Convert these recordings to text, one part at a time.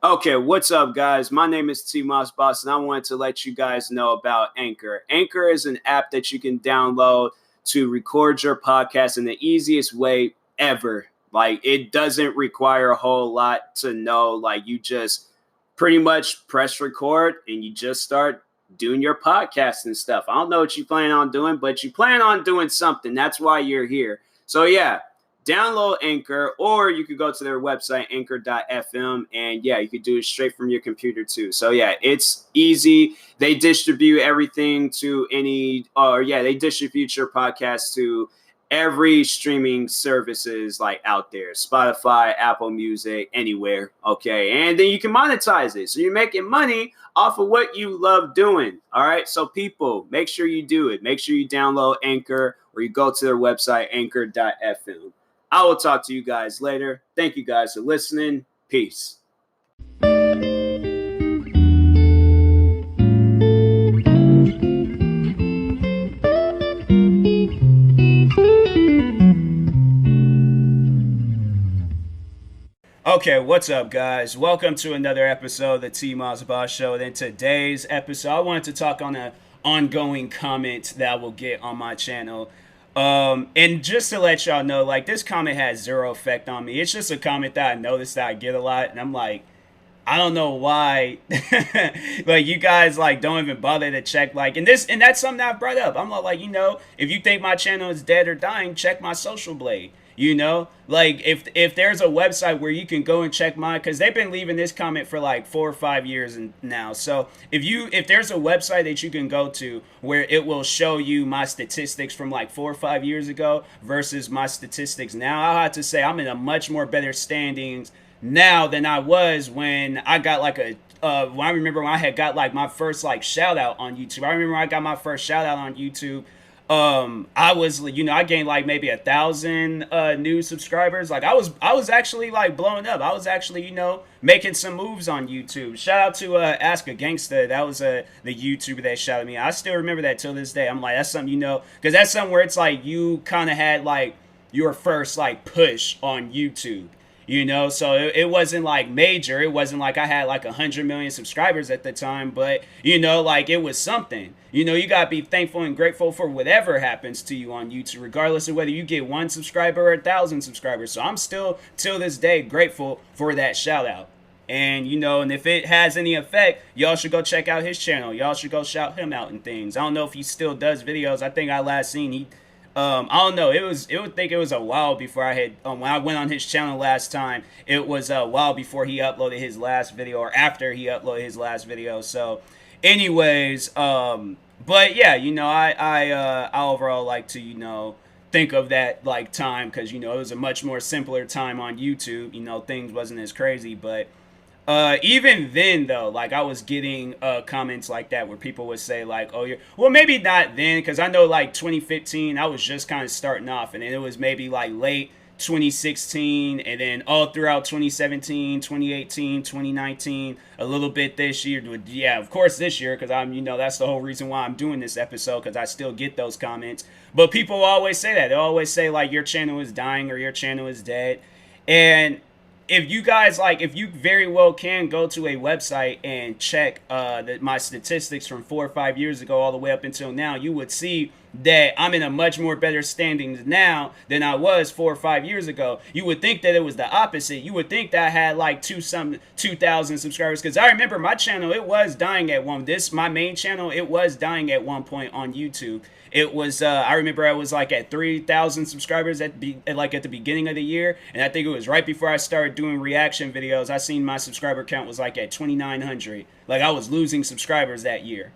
Okay, what's up, guys? My name is TMossBoss, and I wanted to let you guys know about Anchor. Anchor is an app that you can download to record your podcast in the easiest way ever. Like, it doesn't require a whole lot to know. Like, you just pretty much press record and you just start doing your podcast and stuff. I don't know what you plan on doing, but you plan on doing something. That's why you're here. So, yeah, download Anchor, or you could go to their website, anchor.fm, and yeah, you could do it straight from your computer too. So yeah, it's easy. They distribute everything to they distribute your podcast to every streaming services like out there, Spotify, Apple Music, anywhere. Okay, and then you can monetize it, so you're making money off of what you love doing. All right, so people, make sure you do it. Make sure you download Anchor, or you go to their website, anchor.fm. I will talk to you guys later. Thank you guys for listening. Peace. Okay, what's up, guys? Welcome to another episode of the TMossBoss Show. And in today's episode, I wanted to talk on an ongoing comment that I will get on my channel. And just to let y'all know, like, this comment has zero effect on me. It's just a comment that I noticed that I get a lot, and I'm like, I don't know why, like, you guys, like, don't even bother to check, like, and that's something that I brought up. I'm like, if you think my channel is dead or dying, check my social blade. Like, if there's a website where you can go and check mine, because they've been leaving this comment for like 4 or 5 years now. So if there's a website that you can go to where it will show you my statistics from like 4 or 5 years ago versus my statistics now, I'll have to say I'm in a much more better standings now than I was when I got like when I remember when I had got like my first like shout out on YouTube. I remember when I got my first shout out on YouTube. I was, I gained like maybe 1,000 new subscribers. Like, I was actually like blowing up. I was actually, making some moves on YouTube. Shout out to Ask a Gangsta. That was the YouTuber that shouted me. I still remember that till this day. I'm like, that's something, because that's something where it's like you kind of had like your first like push on YouTube. So it wasn't like major. It wasn't like I had like 100 million subscribers at the time, but like, it was something. You gotta be thankful and grateful for whatever happens to you on YouTube, regardless of whether you get 1 subscriber or 1,000 subscribers. So I'm still till this day grateful for that shout out. And and if it has any effect, y'all should go check out his channel. Y'all should go shout him out and things. I don't know if he still does videos. I think I last seen he I don't know. It was a while before I had when I went on his channel last time. It was a while before he uploaded his last video, or after he uploaded his last video. So, anyways, but yeah, I overall like to think of that like time, because it was a much more simpler time on YouTube. Things wasn't as crazy, but even then though, like, I was getting comments like that where people would say like, oh, well, maybe not then, because I know like 2015 I was just kind of starting off, and then it was maybe like late 2016, and then all throughout 2017, 2018, 2019, a little bit this year. Yeah, of course this year, because I'm that's the whole reason why I'm doing this episode, because I still get those comments. But people always say that. They always say like, your channel is dying or your channel is dead. And if you guys, like, if you very well can go to a website and check my statistics from 4 or 5 years ago all the way up until now, you would see that I'm in a much more better standings now than I was 4 or 5 years ago. You would think that it was the opposite. You would think that I had like 2,000 subscribers, because I remember my channel, it was dying at my main channel, it was dying at one point on YouTube. It was I remember I was like at 3,000 subscribers at the beginning of the year, and I think it was right before I started doing reaction videos. I seen my subscriber count was like at 2,900. Like, I was losing subscribers that year.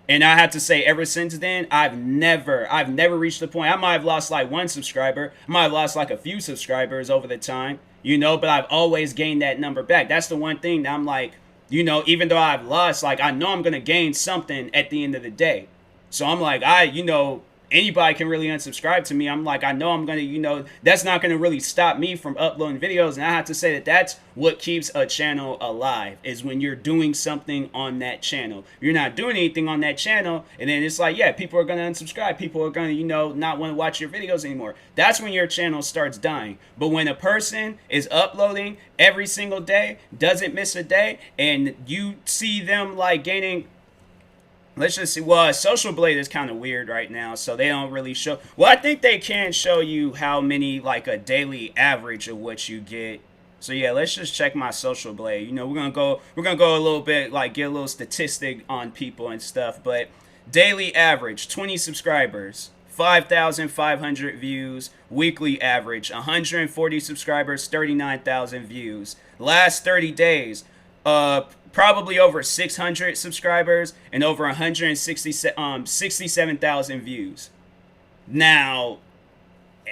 And I have to say, ever since then, I've never reached the point. I might have lost like 1 subscriber. I might have lost like a few subscribers over the time, but I've always gained that number back. That's the one thing that I'm like, even though I've lost, like, I know I'm going to gain something at the end of the day. So I'm like, anybody can really unsubscribe to me. I'm like, I know I'm gonna, that's not gonna really stop me from uploading videos. And I have to say that that's what keeps a channel alive, is when you're doing something on that channel. You're not doing anything on that channel, and then it's like, yeah, people are gonna unsubscribe. People are gonna, not want to watch your videos anymore. That's when your channel starts dying. But when a person is uploading every single day, doesn't miss a day, and you see them like gaining, let's just see. Well, Social Blade is kind of weird right now, so they don't really show. Well, I think they can show you how many, like a daily average of what you get. So yeah, let's just check my Social Blade. We're gonna go a little bit, like get a little statistic on people and stuff. But daily average, 20 subscribers, 5,500 views. Weekly average, 140 subscribers, 39,000 views. Last 30 days, probably over 600 subscribers and over 167,000 views. Now,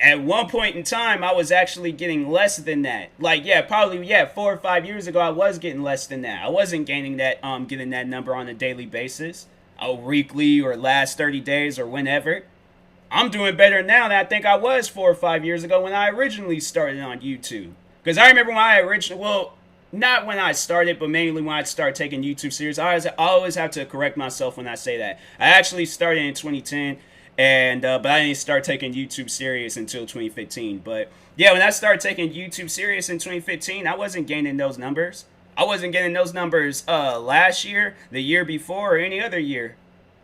at one point in time, I was actually getting less than that. Like, yeah, probably, 4 or 5 years ago, I was getting less than that. I wasn't gaining that, getting that number on a daily basis, or weekly, or last 30 days, or whenever. I'm doing better now than I think I was 4 or 5 years ago when I originally started on YouTube. Because I remember when I originally, well, not when I started, but mainly when I started taking YouTube serious. I always have to correct myself when I say that. I actually started in 2010, and but I didn't start taking YouTube serious until 2015. But yeah, when I started taking YouTube serious in 2015, I wasn't gaining those numbers. I wasn't getting those numbers last year, the year before, or any other year.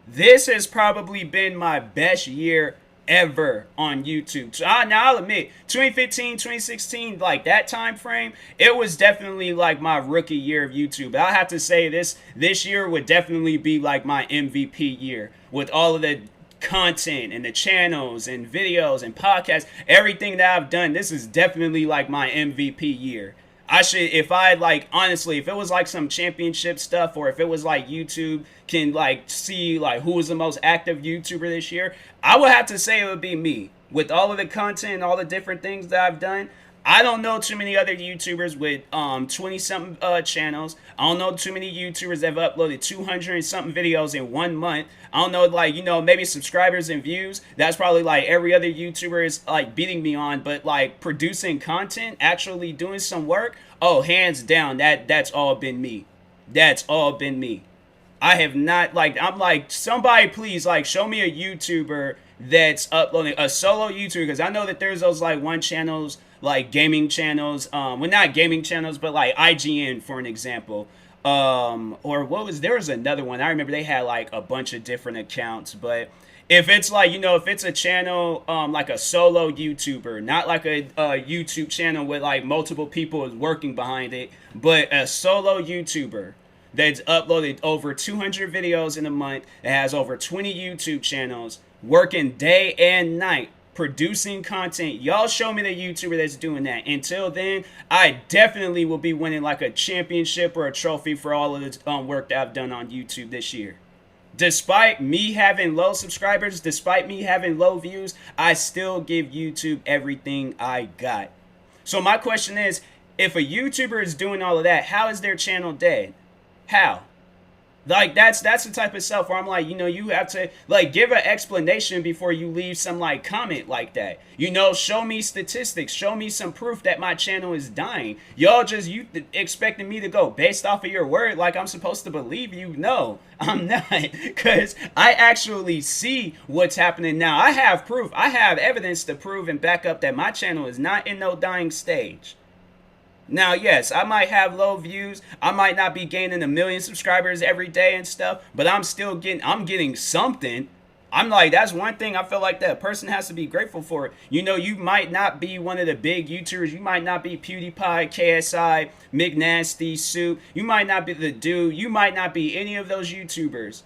This has probably been my best year ever on YouTube. So now I'll admit, 2015, 2016, like that time frame, it was definitely like my rookie year of YouTube. But I have to say this year would definitely be like my MVP year, with all of the content and the channels and videos and podcasts, everything that I've done. This is definitely like my MVP year. I should, if I like, honestly, if it was like some championship stuff, or if it was like YouTube can like see like who was the most active YouTuber this year, I would have to say it would be me. With all of the content and all the different things that I've done, I don't know too many other YouTubers with 20-something channels. I don't know too many YouTubers that have uploaded 200-something videos in 1 month. I don't know, like, maybe subscribers and views. That's probably like every other YouTuber is like beating me on. But like producing content, actually doing some work, oh, hands down, that's all been me. That's all been me. I have not, like, I'm like, somebody please, like, show me a YouTuber that's uploading, a solo YouTuber, because I know that there's those like one channels, like gaming channels, well, not gaming channels, but like IGN, for an example, or there was another one. I remember they had like a bunch of different accounts. But if it's like, if it's a channel, like a solo YouTuber, not like a YouTube channel with like multiple people working behind it, but a solo YouTuber that's uploaded over 200 videos in a month, that has over 20 YouTube channels, working day and night, producing content. Y'all show me the YouTuber that's doing that. Until then, I definitely will be winning like a championship or a trophy for all of the work that I've done on YouTube this year. Despite me having low subscribers, despite me having low views, I still give YouTube everything I got. So my question is, if a YouTuber is doing all of that, how is their channel dead? How? Like, that's the type of stuff where I'm like, you have to like give an explanation before you leave some like comment like that. Show me statistics, show me some proof that my channel is dying. Y'all just, you expecting me to go based off of your word like I'm supposed to believe you? No, I'm not, because I actually see what's happening now. I have proof. I have evidence to prove and back up that my channel is not in no dying stage. Now, yes, I might have low views. I might not be gaining 1 million subscribers every day and stuff, but I'm getting something. I'm like, that's one thing I feel like that a person has to be grateful for. You might not be one of the big YouTubers. You might not be PewDiePie, KSI, McNasty, Soup. You might not be the dude. You might not be any of those YouTubers.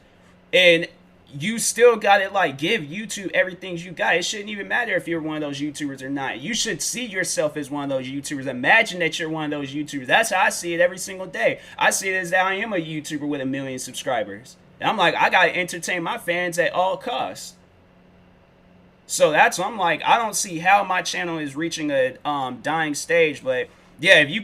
And you still gotta like give YouTube everything you got. It shouldn't even matter if you're one of those YouTubers or not. You should see yourself as one of those YouTubers. Imagine that you're one of those YouTubers. That's how I see it every single day. I see it as that I am a YouTuber with 1 million subscribers. And I'm like, I gotta entertain my fans at all costs. So that's what I'm like, I don't see how my channel is reaching a dying stage. But yeah, if you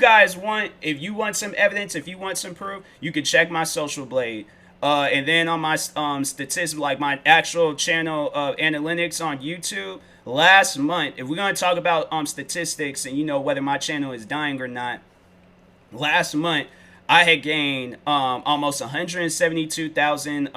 want some evidence, if you want some proof, you can check my Social Blade. And then on my statistics, like my actual channel analytics on YouTube, last month, if we're gonna talk about statistics and whether my channel is dying or not, last month I had gained almost 172,000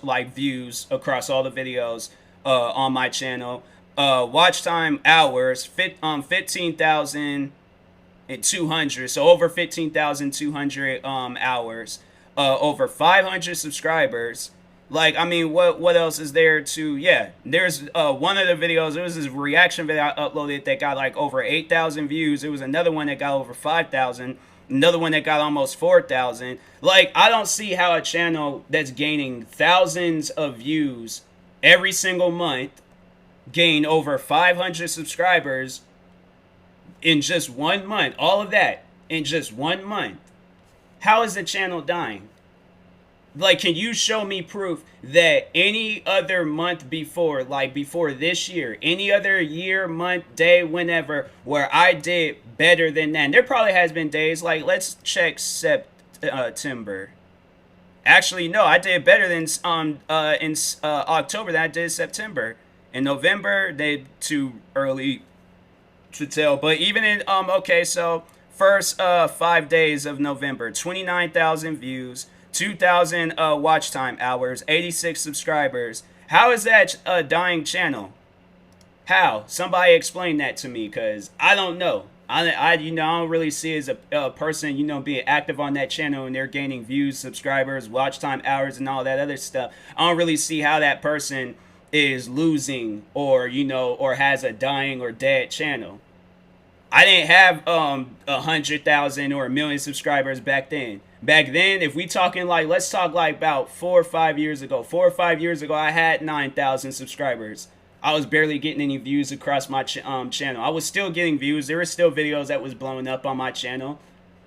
like views across all the videos on my channel. Watch time hours 15,200, so over 15,200 hours. Over 500 subscribers. Like, I mean, what else is there to? Yeah, there's one of the videos. It was this reaction video I uploaded that got like over 8,000 views. It was another one that got over 5,000. Another one that got almost 4,000. Like, I don't see how a channel that's gaining thousands of views every single month gain over 500 subscribers in just 1 month. All of that in just 1 month. How is the channel dying? Like, can you show me proof that any other month before, like before this year, any other year, month, day, whenever, where I did better than that? And there probably has been days, like, let's check September. Actually, no, I did better than in October than I did September. In November, they too early to tell. But even in okay, so first 5 days of November, 29,000 views, 2,000 watch time hours, 86 subscribers. How is that a dying channel? How? Somebody explain that to me, because I don't know. I don't really see as a person, being active on that channel and they're gaining views, subscribers, watch time hours, and all that other stuff. I don't really see how that person is losing or, or has a dying or dead channel. I didn't have 100,000 or 1 million subscribers back then. Back then, if we talking like, let's talk like about 4 or 5 years ago. 4 or 5 years ago, I had 9,000 subscribers. I was barely getting any views across my channel. I was still getting views. There were still videos that was blowing up on my channel,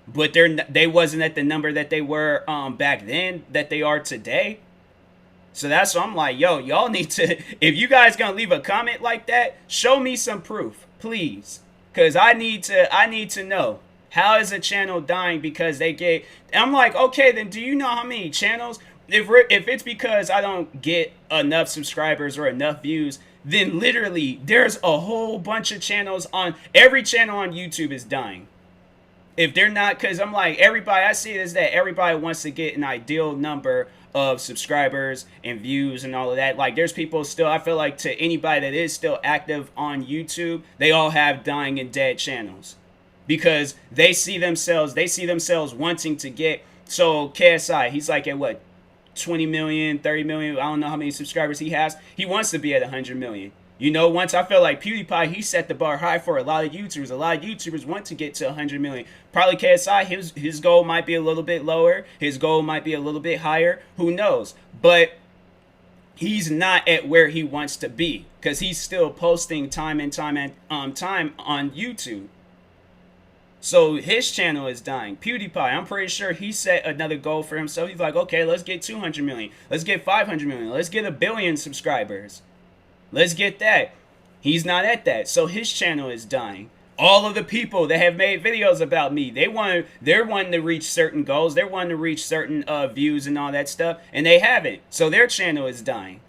but they wasn't at the number that they were back then that they are today. So that's why I'm like, yo, y'all need to, if you guys gonna leave a comment like that, show me some proof, please. Because I need to know, how is a channel dying because they get, I'm like, okay, then do you know how many channels, if it's because I don't get enough subscribers or enough views, then literally there's a whole bunch of channels on, every channel on YouTube is dying. If they're not, because I'm like, everybody, I see it as that everybody wants to get an ideal number of subscribers and views and all of that. Like, there's people still, I feel like, to anybody that is still active on YouTube, they all have dying and dead channels because they see themselves wanting to get. So KSI, he's like at what, 20 million, 30 million, I don't know how many subscribers he has. He wants to be at 100 million. Once I feel like PewDiePie, he set the bar high for a lot of YouTubers. A lot of YouTubers want to get to 100 million. Probably KSI, his goal might be a little bit lower. His goal might be a little bit higher. Who knows? But he's not at where he wants to be because he's still posting time and time on YouTube. So his channel is dying. PewDiePie, I'm pretty sure he set another goal for himself. He's like, okay, let's get 200 million. Let's get 500 million. Let's get 1 billion subscribers. Let's get that. He's not at that. So his channel is dying. All of the people that have made videos about me, they're wanting to reach certain goals. They're wanting to reach certain views and all that stuff, and they haven't. So their channel is dying.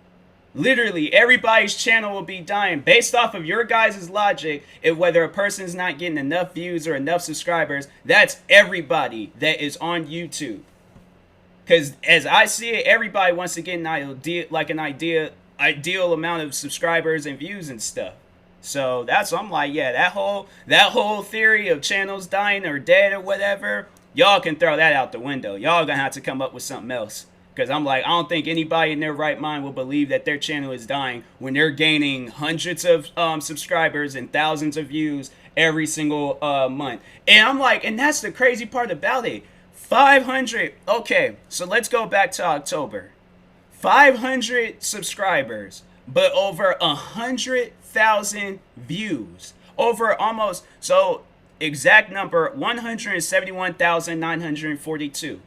Literally, everybody's channel will be dying based off of your guys' logic. If whether a person's not getting enough views or enough subscribers, that's everybody that is on YouTube. Because as I see it, everybody wants to get an ideal amount of subscribers and views and stuff. So that's what I'm like, yeah, that whole theory of channels dying or dead or whatever, y'all can throw that out the window. Y'all gonna have to come up with something else. Because I'm like, I don't think anybody in their right mind will believe that their channel is dying when they're gaining hundreds of subscribers and thousands of views every single month. And I'm like, and that's the crazy part about it. 500, okay, so let's go back to October. 500 subscribers, but over 100,000 views. Over almost, so exact number, 171,942.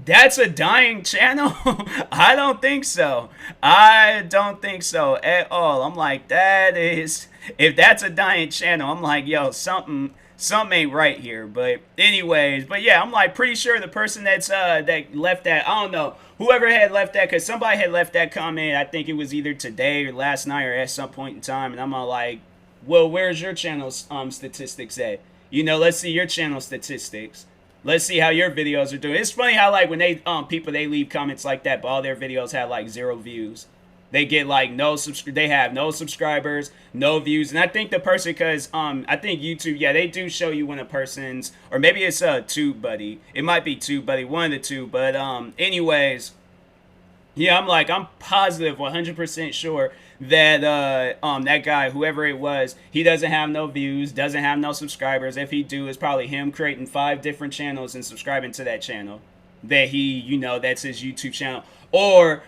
That's a dying channel? I don't think so. I don't think so at all. I'm like, that is, if that's a dying channel, I'm like, yo, something something ain't right here. But anyways, but yeah, I'm like pretty sure the person that left that, I don't know, whoever had left that, because somebody had left that comment. I think it was either today or last night or at some point in time, and I'm all like, well, where's your channel's statistics at? You know, let's see your channel statistics. Let's see how your videos are doing. It's funny how like when they people they leave comments like that, but all their videos have like 0 views. They get like they have no subscribers, no views. And I think the person, because I think YouTube, yeah, they do show you when a person's, or maybe it's TubeBuddy. It might be TubeBuddy, one of the two. But anyways, yeah, I'm positive, 100% sure that that guy, whoever it was, he doesn't have no views, doesn't have no subscribers. If he do, it's probably him creating 5 different channels and subscribing to that channel. That he, you know, that's his YouTube channel. Or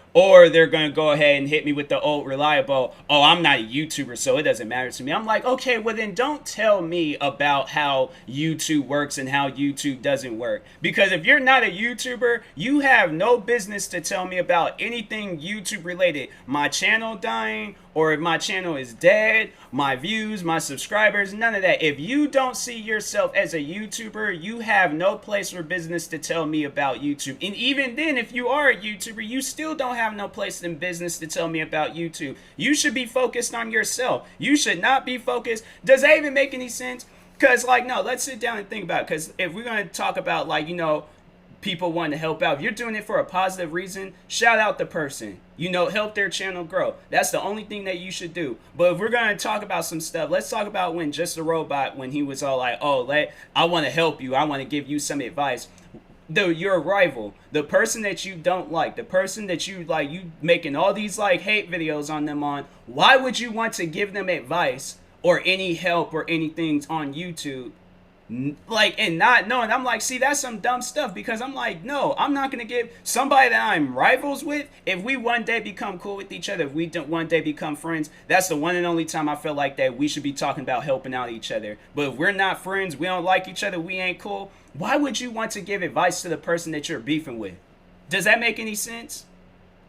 they're gonna go ahead and hit me with the old reliable, oh, I'm not a YouTuber, so it doesn't matter to me. I'm like, okay, well then don't tell me about how YouTube works and how YouTube doesn't work. Because if you're not a YouTuber, you have no business to tell me about anything YouTube related. My channel dying, or if my channel is dead, my views, my subscribers, none of that. If you don't see yourself as a YouTuber, you have no place or business to tell me about YouTube. And even then, if you are a YouTuber, you still don't have no place in business to tell me about YouTube. You should be focused on yourself. You should not be focused. Does that even make any sense? Because, like, no, let's sit down and think about it. Because if we're going to talk about, like, you know, people wanting to help out, if you're doing it for a positive reason, shout out the person. You know, help their channel grow. That's the only thing that you should do. But if we're going to talk about some stuff, let's talk about when Just a Robot, when he was all like, oh, I want to help you. I want to give you some advice. Your rival, the person that you don't like, the person that you like, you making all these like hate videos on them on, why would you want to give them advice or any help or anything on YouTube? Like, and not knowing, I'm like, see, that's some dumb stuff, because I'm like, no, I'm not gonna give somebody that I'm rivals with, if we one day become cool with each other, if we don't one day become friends, that's the one and only time I feel like that we should be talking about helping out each other. But if we're not friends, we don't like each other, we ain't cool, why would you want to give advice to the person that you're beefing with? Does that make any sense?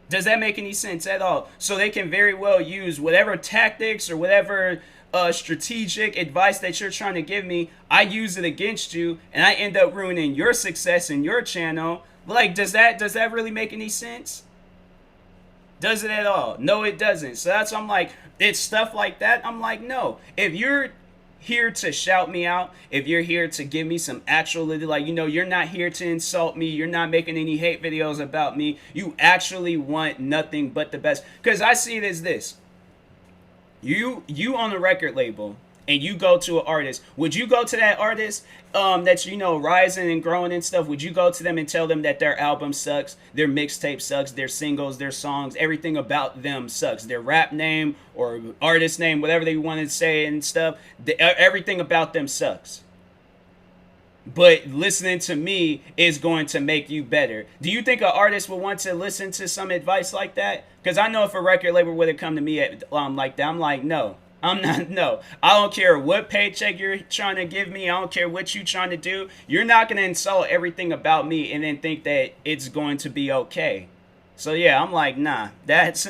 Does that make any sense at all? So they can very well use whatever tactics or whatever strategic advice that you're trying to give me, I use it against you, and I end up ruining your success in your channel. Like, does that really make any sense? Does it at all? No, it doesn't. So that's why I'm like, it's stuff like that. I'm like, no. If you're here to shout me out, if you're here to give me some actual, like, you know, you're not here to insult me, you're not making any hate videos about me, you actually want nothing but the best. Because I see it as this. You own a record label and you go to an artist. Would you go to that artist that's, you know, rising and growing and stuff? Would you go to them and tell them that their album sucks, their mixtape sucks, their singles, their songs, everything about them sucks, their rap name or artist name, whatever they want to say and stuff, everything about them sucks? But listening to me is going to make you better. Do you think an artist would want to listen to some advice like that? Because I know if a record label would have come to me like that, I'm like, no, I'm not, no. I don't care what paycheck you're trying to give me. I don't care what you're trying to do. You're not going to insult everything about me and then think that it's going to be okay. So yeah, I'm like, nah, that's,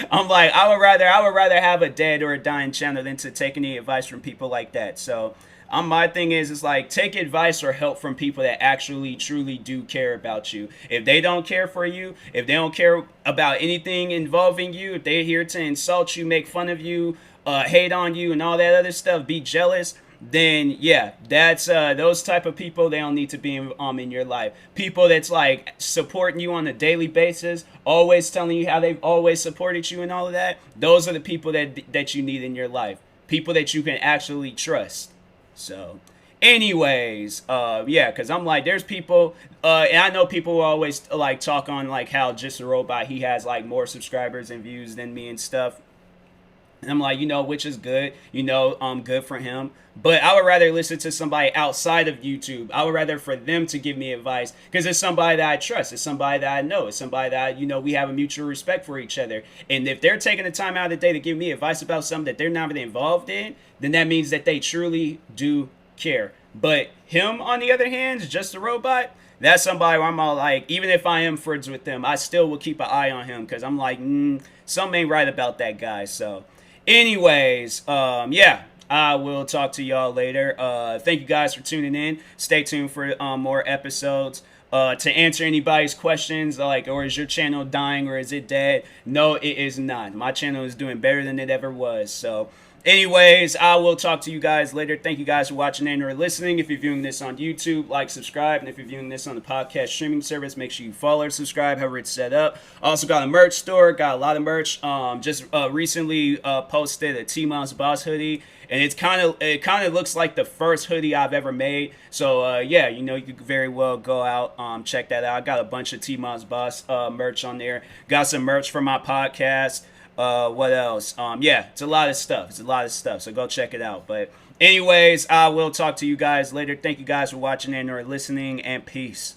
I'm like, I would rather have a dead or a dying channel than to take any advice from people like that. So my thing is like, take advice or help from people that actually truly do care about you. If they don't care for you, if they don't care about anything involving you, if they're here to insult you, make fun of you, hate on you and all that other stuff, be jealous, then yeah, that's those type of people, they don't need to be in your life. People that's like supporting you on a daily basis, always telling you how they've always supported you and all of that, those are the people that you need in your life. People that you can actually trust. So anyways, yeah, because I'm like, there's people, and I know people will always like talk on like how Just a Robot, he has like more subscribers and views than me and stuff. And I'm like, you know, which is good, you know, good for him. But I would rather listen to somebody outside of YouTube. I would rather for them to give me advice, because it's somebody that I trust. It's somebody that I know. It's somebody that, you know, we have a mutual respect for each other. And if they're taking the time out of the day to give me advice about something that they're not really involved in, then that means that they truly do care. But him, on the other hand, Just a Robot, that's somebody where I'm all like, even if I am friends with them, I still will keep an eye on him, because I'm like, something ain't right about that guy. So anyways, yeah, I will talk to y'all later. Thank you guys for tuning in. Stay tuned for more episodes. To answer anybody's questions, like, or is your channel dying or is it dead? No, it is not. My channel is doing better than it ever was. So, anyways, I will talk to you guys later. Thank you guys for watching and or listening. If you're viewing this on YouTube, like, subscribe. And if you're viewing this on the podcast streaming service, make sure you follow or subscribe, however it's set up. Also got a merch store. Got a lot of merch. Just recently posted a TMossBoss hoodie. And it kind of looks like the first hoodie I've ever made. So yeah, you could very well go out, check that out. I got a bunch of TMossBoss merch on there. Got some merch for my podcast. What else? Yeah, it's a lot of stuff. So go check it out. But anyways, I will talk to you guys later. Thank you guys for watching and or listening, and peace.